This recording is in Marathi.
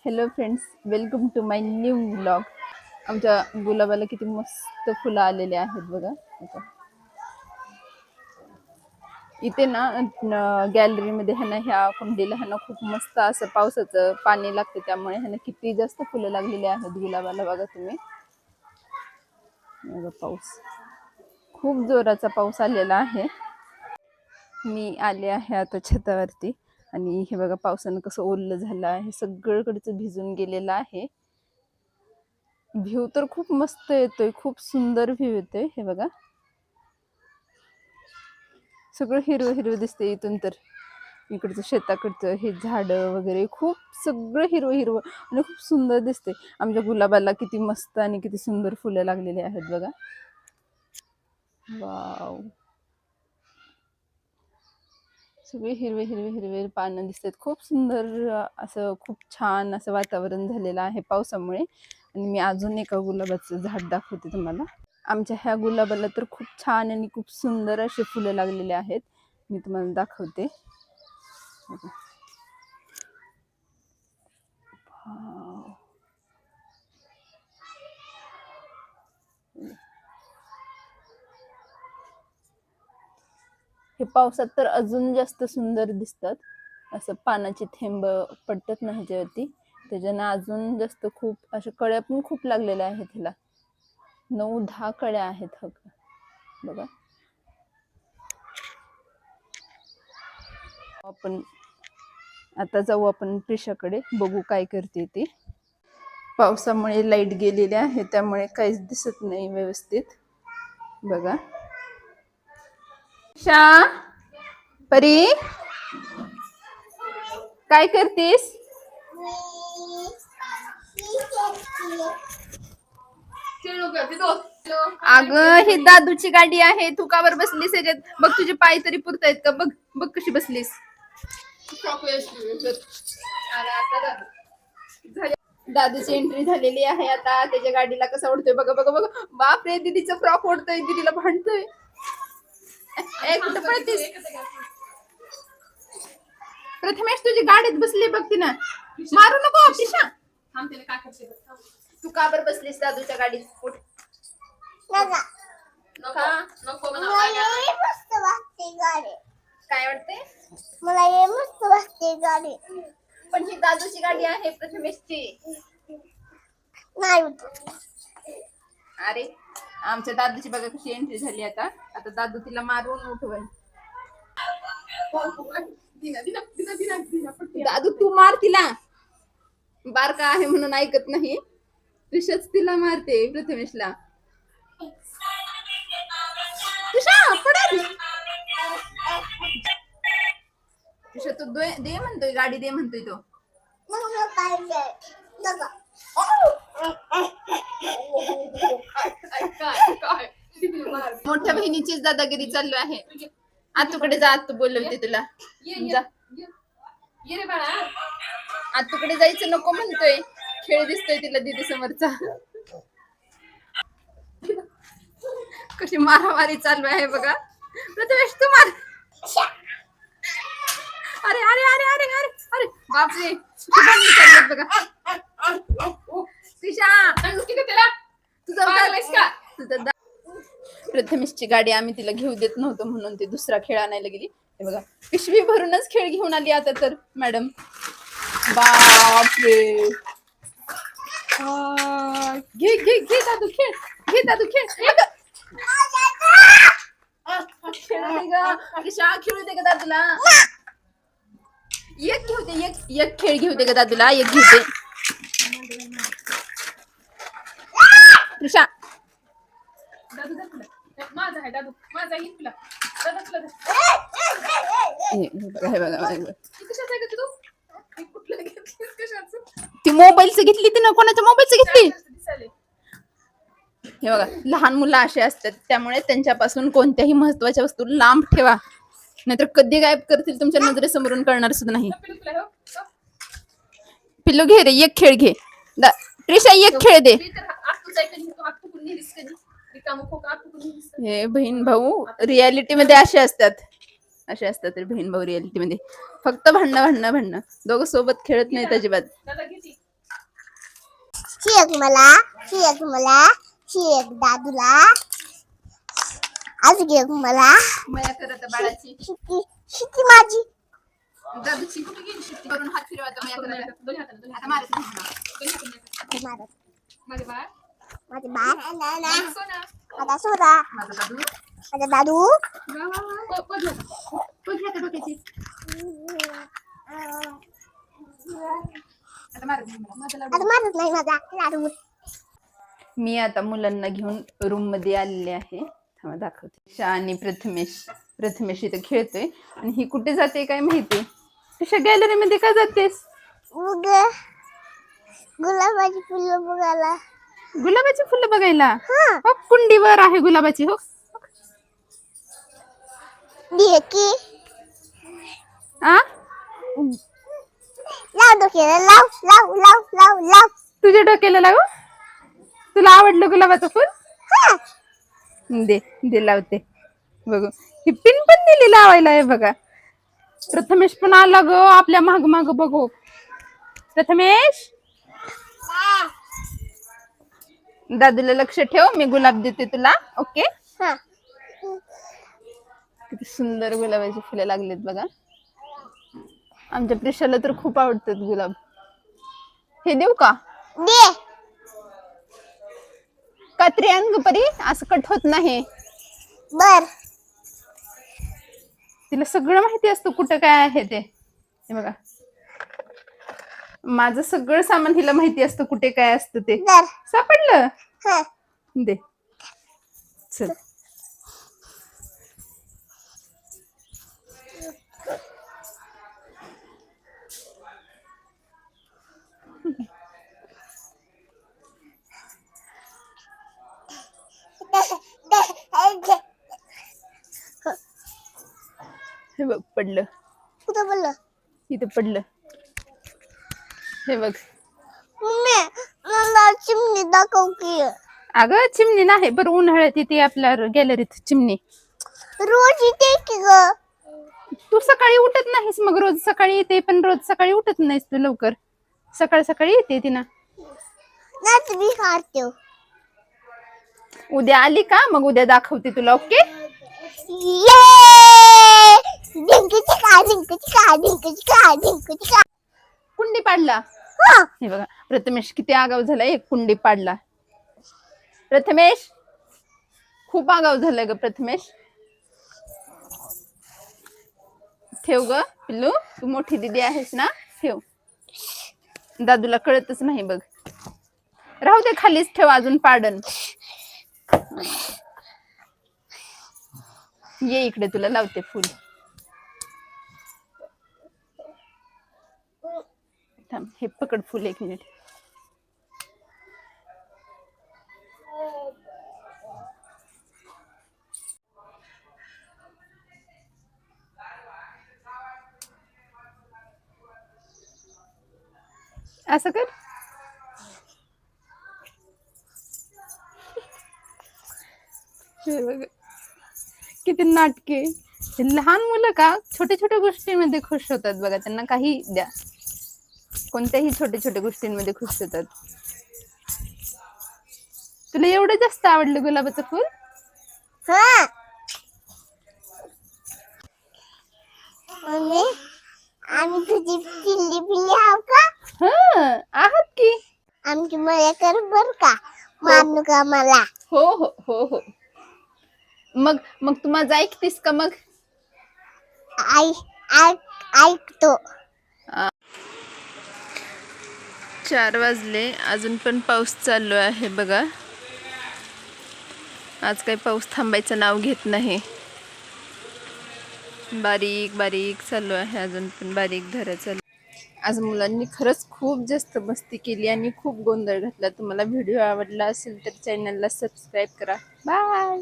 Hello friends, welcome to my new vlog. आमच्या गुलाबाला किती मस्त फुलं आलेले आहेत बघा. आता इथे ना गॅलरीमध्ये ह्याना ह्या कुंडीला ह्याना खूप मस्त असं पावसाचं पाणी लागतं, त्यामुळे ह्याना किती जास्त फुलं लागलेली आहेत गुलाबाला. बघा तुम्ही, बघा पाऊस, खूप जोराचा पाऊस आलेला आहे. मी आले आहे आता छतावरती आणि हे बघा पावसानं कसं ओलं झालं आहे, सगळीकडचं भिजून गेलेलं आहे. व्ह्यू तर खूप मस्त येतोय, खूप सुंदर व्ह्यू येतोय. हे बघा सगळं हिरवं हिरवं दिसतंय इथून, तर इकडचं शेताकडचं हे झाडं वगैरे खूप सगळं हिरवं हिरवं आणि खूप सुंदर दिसते. आमच्या गुलाबाला किती मस्त आणि किती सुंदर फुलं लागलेली आहेत बघा. वाव, सगळे हिरवे हिरवे हिरवे पानं दिसतात. खूप सुंदर असं खूप छान असं वातावरण झालेलं आहे पावसामुळे. आणि मी अजून एका गुलाबाचं झाड दाखवते तुम्हाला. आमच्या ह्या गुलाबाला तर खूप छान आणि खूप सुंदर असे फुलं लागलेले आहेत. मी तुम्हाला दाखवते. हे पावसात तर अजून जास्त सुंदर दिसतात. असं पानाची थेंब पडतात ना ह्याच्यावरती, त्याच्यानं अजून जास्त खूप अशा कळ्या पण खूप लागलेल्या आहेत. ह्याला 9-10 कळ्या आहेत बघा. आपण आता जाऊ आपण प्रिशाकडे, बघू काय करते ती. पावसामुळे लाईट गेलेली आहे, त्यामुळे काहीच दिसत नाही व्यवस्थित. बघा, प्रिशा, परी काय करतेस? अगं ही दादूची गाडी आहे, तू का बर बसलीस याच्यात? बघ तुझे पाय तरी पुरतायत का? बघ बघ कशी बसलीस. दादूची एंट्री झालेली आहे आता. त्याच्या गाडीला कसा उडतोय बघा बघा बघा. बापरे, दीदीचं फ्रॉक ओढतोय, दीदीला भांडतोय. कुठं पळतीस? प्रथमेश तुझी गाडीत बसली बघ तिनं. मारू नको प्रिशा. तू का बर बसलीस दादूच्या गाडीत? उठ. काय वाटते? मला हे मस्त वाटते गाडी, पण ही दादूची गाडी आहे प्रथमेशची नाही. अरे आमच्या दादूची बघा कशी एंट्री झाली आता. आता दादू तिला मारून उठवेल. दादू तू मार तिला, बारका आहे म्हणून ऐकत नाही. प्रिशाच तिला मारते प्रथमेशला. प्रिशा तू दे म्हणतोय, गाडी दे म्हणतोय तो. मोठ्या बहिणीचीच दादागिरी चालू आहे. आतूकडे जा, आतू बोलवते तुला. जा आतूकडे जायचं नको म्हणतोय, खेळ दिसतोय तिला दीदी समोरचा. कशी मारामारी चालू आहे बघा. प्रथमेश तू मार. अरे अरे अरे अरे अरे अरे बापरे, बघा. प्रथमेशची गाडी आम्ही तिला घेऊ देत नव्हतो म्हणून ती दुसरा खेळ आणायला गेली. हे बघा, पिशवी भरूनच खेळ घेऊन आली आता तर मॅडम. बापरे, घे घे घे दादू खेळ, घे दादू खेळ. खेळू दे का दादूला? एक घेऊ दे, एक खेळ घेऊ दे का दादूला? एक घेऊ दे. प्रिशा माझा आहे दादू, माझा आहे तुला. हे बघा ती मोबाईलचं घेतली, ती ना कोणाच्या मोबाईलचं घेतली. हे बघा, लहान मुलं असे असतात, त्यामुळे त्यांच्यापासून कोणत्याही महत्वाच्या वस्तू लांब ठेवा, नाहीतर कधी गायब करतील तुमच्या नजरेसमोरून कळणार सुद्धा नाही. पिल्लू घे रे, एक खेळ घे. प्रिशा एक खेळ दे. हे बहीण भाऊ रियालिटी मध्ये असे असतात, असे असतात रे बहीण भाऊ रियालिटी मध्ये. फक्त भांडणं भांडणं भांडणं, दोघं सोबत खेळत नाहीत अजिबात. शेक मला शेक मला शेक दादूला आज घे मला मया करत बाळाची शिकी शिकी माझी दादूची कुठे गेली शिट्टी करून हात फिरवायचा मया करत दोन्ही हाताने आता मारत नाही मारत माझे बाळ माझे बाळ सोना माझा सोना माझा दादू माझा दादू डोक्याची आता मारत नाही मला. आता मारत नाही माझा दादू मी आता मुलांना घेऊन रूम मध्ये आलेले आहे थांबा दाखवते ईशा आणि प्रथमेश इथं खेळतोय आणि ही कुठे जाते काय माहिती तुझ्या गॅलरी मध्ये का जातेस मग गुलाबाची फुलं बघायला गुलाबाची फुलं बघायला हा हो कुंडीवर आहे गुलाबाची हो दे की आ लाव डोक्याला लाव लाव लाव लाव लाव तुझ्या डोक्याला लागू तुला आवडलं गुलाबाचं फुल हा दे दे लावते बघू ही पिन पण दिली लावायला आहे बघा प्रथमेश पण आला ग आपल्या माग माग बघू प्रथमेश दादूला लक्ष ठेव मी गुलाब देते तुला ओके हा किती सुंदर गुलाबाची फुले लागलीत बघा आमच्या प्रिशाला तर खूप आवडतात गुलाब हे देऊ का दे कात्री आण ग परी असं कट होत नाही बर तिला सगळं माहिती असतं कुठं काय आहे ते हे बघा माझं सगळं सामान हिला माहिती असतं कुठे काय असतं ते बर सापडलं हा दे चल हे बघ पडलं कुठं बोललं इथं पडलं हे बघ मम्मी मला चिमणी दाखव की अगं चिमणी नाही बरं उन्हाळ्यात येते आपल्या गॅलरीत चिमणी रोज इथे की ग तू सकाळी उठत नाहीस मग रोज सकाळी येते पण रोज सकाळी उठत नाहीस तू लवकर सकाळ सकाळी येते ती ना नाही मी खाते उद्या आली का मग उद्या दाखवते तुला ओके ये डिंकची का डिंकची का डिंकची का डिंकची का कुंडी पाडला हा हे बघा प्रथमेश किती आगाव झाला एक कुंडी पाडला प्रथमेश खूप आगाव झालाय ग प्रथमेश ठेव ग पिल्लू तू मोठी दीदी आहेस ना ठेव दादूला कळतच नाही बघ राहू दे खालीच ठेव अजून पाडन ये इकडे तुला लावते फुल थांब हे पकड फुल एक मिनिट असं कर हे बघ किती नाटके लहान मुलं का छोट्या छोट्या गोष्टींमध्ये खुश होतात बघा त्यांना काही द्या कोणत्याही छोट्या छोट्या गोष्टींमध्ये खुश होतात तुला एवढं जास्त आवडलं गुलाबाचं फुल हा मम्मी आम्ही तुझी पिल्ली पिल्ली आहो का हा आहात की आमची मजा कर बर का मानू का मला हो हो हो हो मग मग तू माझं ऐकतीस का मग ऐकतो 4 वाजले अजून पण पाऊस चालू आहे बघा आज काही पाऊस थांबायचं नाव घेत नाही बारीक बारीक चालू आहे अजून पण बारीक धारा चालू आज मुलांनी खरंच खूप जास्त मस्ती केली आणि खूप गोंधळ घातला तुम्हाला व्हिडिओ आवडला असेल तर चॅनलला सबस्क्राईब करा बाय